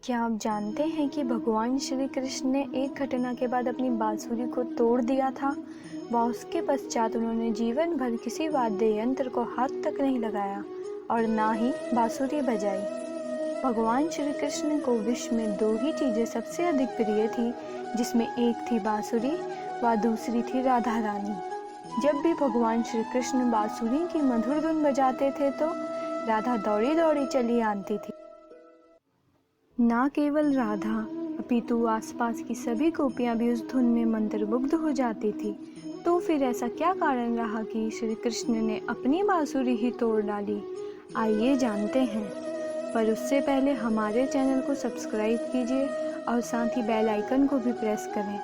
क्या आप जानते हैं कि भगवान श्री कृष्ण ने एक घटना के बाद अपनी बांसुरी को तोड़ दिया था व उसके पश्चात उन्होंने जीवन भर किसी वाद्य यंत्र को हाथ तक नहीं लगाया और ना ही बांसुरी बजाई। भगवान श्री कृष्ण को विश्व में दो ही चीज़ें सबसे अधिक प्रिय थी, जिसमें एक थी बांसुरी व दूसरी थी राधा रानी। जब भी भगवान श्री कृष्ण बांसुरी की मधुर धुन बजाते थे तो राधा दौड़ी दौड़ी चली आती थी। ना केवल राधा अपितु आसपास की सभी गोपियां भी उस धुन में मंत्रमुग्ध हो जाती थी। तो फिर ऐसा क्या कारण रहा कि श्री कृष्ण ने अपनी बांसुरी ही तोड़ डाली? आइए जानते हैं, पर उससे पहले हमारे चैनल को सब्सक्राइब कीजिए और साथ ही बेल आइकन को भी प्रेस करें।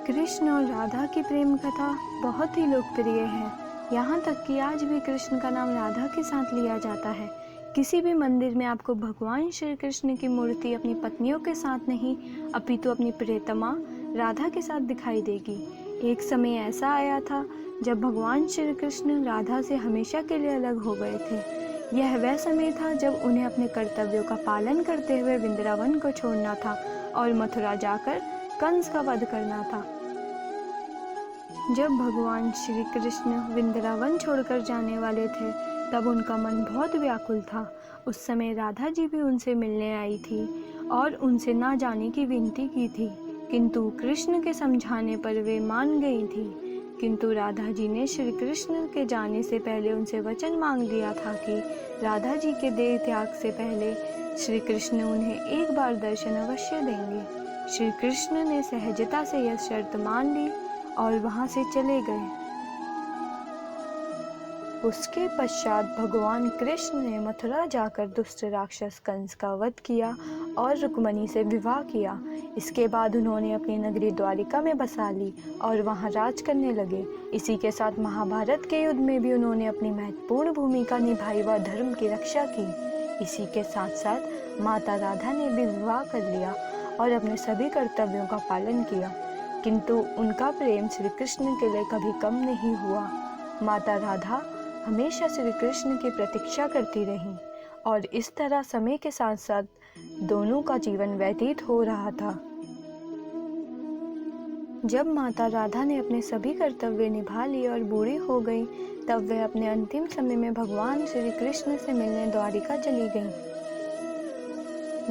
कृष्ण और राधा की प्रेम कथा बहुत ही लोकप्रिय है। यहाँ तक कि आज भी कृष्ण का नाम राधा के साथ लिया जाता है। किसी भी मंदिर में आपको भगवान श्री कृष्ण की मूर्ति अपनी पत्नियों के साथ नहीं अपितु अपनी प्रियतमा राधा के साथ दिखाई देगी। एक समय ऐसा आया था जब भगवान श्री कृष्ण राधा से हमेशा के लिए अलग हो गए थे। यह वह समय था जब उन्हें अपने कर्तव्यों का पालन करते हुए वृंदावन को छोड़ना था और मथुरा जाकर कंस का वध करना था। जब भगवान श्री कृष्ण वृंदावन छोड़कर जाने वाले थे तब उनका मन बहुत व्याकुल था। उस समय राधा जी भी उनसे मिलने आई थी और उनसे ना जाने की विनती की थी, किंतु कृष्ण के समझाने पर वे मान गई थी। किंतु राधा जी ने श्री कृष्ण के जाने से पहले उनसे वचन मांग लिया था कि राधा जी के देह त्याग से पहले श्री कृष्ण उन्हें एक बार दर्शन अवश्य देंगे। श्री कृष्ण ने सहजता से यह शर्त मान ली और वहाँ से चले गए। उसके पश्चात भगवान कृष्ण ने मथुरा जाकर दुष्ट राक्षस कंस का वध किया और रुक्मिणी से विवाह किया। इसके बाद उन्होंने अपनी नगरी द्वारिका में बसा ली और वहां राज करने लगे। इसी के साथ महाभारत के युद्ध में भी उन्होंने अपनी महत्वपूर्ण भूमिका निभाई व धर्म की रक्षा की। इसी के साथ साथ माता राधा ने भी विवाह कर लिया और अपने सभी कर्तव्यों का पालन किया, किंतु उनका प्रेम श्री कृष्ण के लिए कभी कम नहीं हुआ। माता राधा हमेशा श्री कृष्ण की प्रतीक्षा करती रहीं और इस तरह समय के साथ साथ दोनों का जीवन व्यतीत हो रहा था। जब माता राधा ने अपने सभी कर्तव्य निभा लिए और बूढ़ी हो गई तब वह अपने अंतिम समय में भगवान श्री कृष्ण से मिलने द्वारिका चली गईं।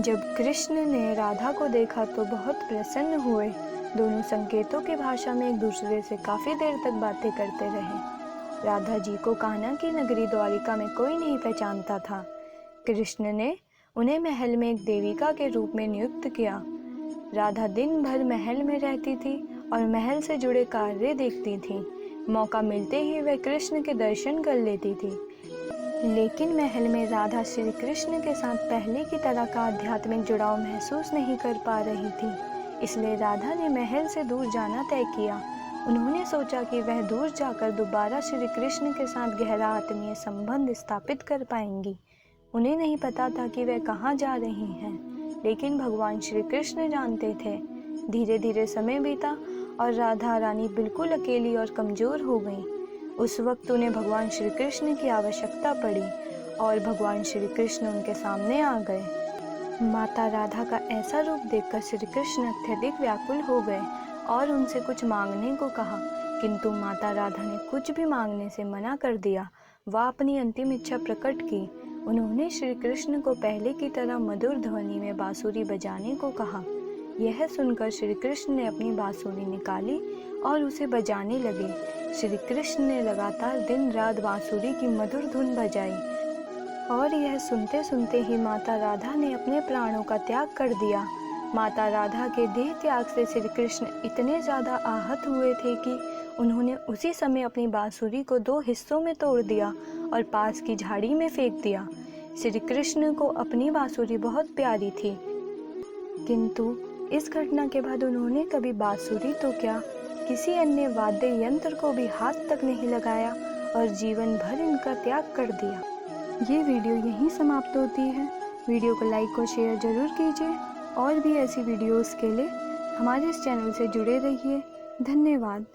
जब कृष्ण ने राधा को देखा तो बहुत प्रसन्न हुए। दोनों संकेतों की भाषा में एक दूसरे से काफी देर तक बातें करते रहे। राधा जी को कान्हा की नगरी द्वारिका में कोई नहीं पहचानता था। कृष्ण ने उन्हें महल में एक देविका के रूप में नियुक्त किया। राधा दिन भर महल में रहती थी और महल से जुड़े कार्य देखती थी। मौका मिलते ही वह कृष्ण के दर्शन कर लेती थी। लेकिन महल में राधा श्री कृष्ण के साथ पहले की तरह का आध्यात्मिक जुड़ाव महसूस नहीं कर पा रही थी, इसलिए राधा ने महल से दूर जाना तय किया। उन्होंने सोचा कि वह दूर जाकर दोबारा श्री कृष्ण के साथ गहरा आत्मीय संबंध स्थापित कर पाएंगी। उन्हें नहीं पता था कि वह कहाँ जा रही हैं, लेकिन भगवान श्री कृष्ण जानते थे। धीरे धीरे समय बीता और राधा रानी बिल्कुल अकेली और कमज़ोर हो गई। उस वक्त उन्हें भगवान श्री कृष्ण की आवश्यकता पड़ी और भगवान श्री कृष्ण उनके सामने आ गए। माता राधा का ऐसा रूप देखकर श्री कृष्ण अत्यधिक व्याकुल हो गए और उनसे कुछ मांगने को कहा, किंतु माता राधा ने कुछ भी मांगने से मना कर दिया। वह अपनी अंतिम इच्छा प्रकट की। उन्होंने श्री कृष्ण को पहले की तरह मधुर ध्वनि में बांसुरी बजाने को कहा। यह सुनकर श्री कृष्ण ने अपनी बांसुरी निकाली और उसे बजाने लगे। श्री कृष्ण ने लगातार दिन रात बांसुरी की मधुर धुन बजाई और यह सुनते सुनते ही माता राधा ने अपने प्राणों का त्याग कर दिया। माता राधा के देह त्याग से श्री कृष्ण इतने ज़्यादा आहत हुए थे कि उन्होंने उसी समय अपनी बांसुरी को दो हिस्सों में तोड़ दिया और पास की झाड़ी में फेंक दिया। श्री कृष्ण को अपनी बांसुरी बहुत प्यारी थी, किंतु इस घटना के बाद उन्होंने कभी बांसुरी तो क्या किसी अन्य वाद्य यंत्र को भी हाथ तक नहीं लगाया और जीवन भर इनका त्याग कर दिया। ये वीडियो यहीं समाप्त होती है। वीडियो को लाइक और शेयर जरूर कीजिए और भी ऐसी वीडियोस के लिए हमारे इस चैनल से जुड़े रहिए। धन्यवाद।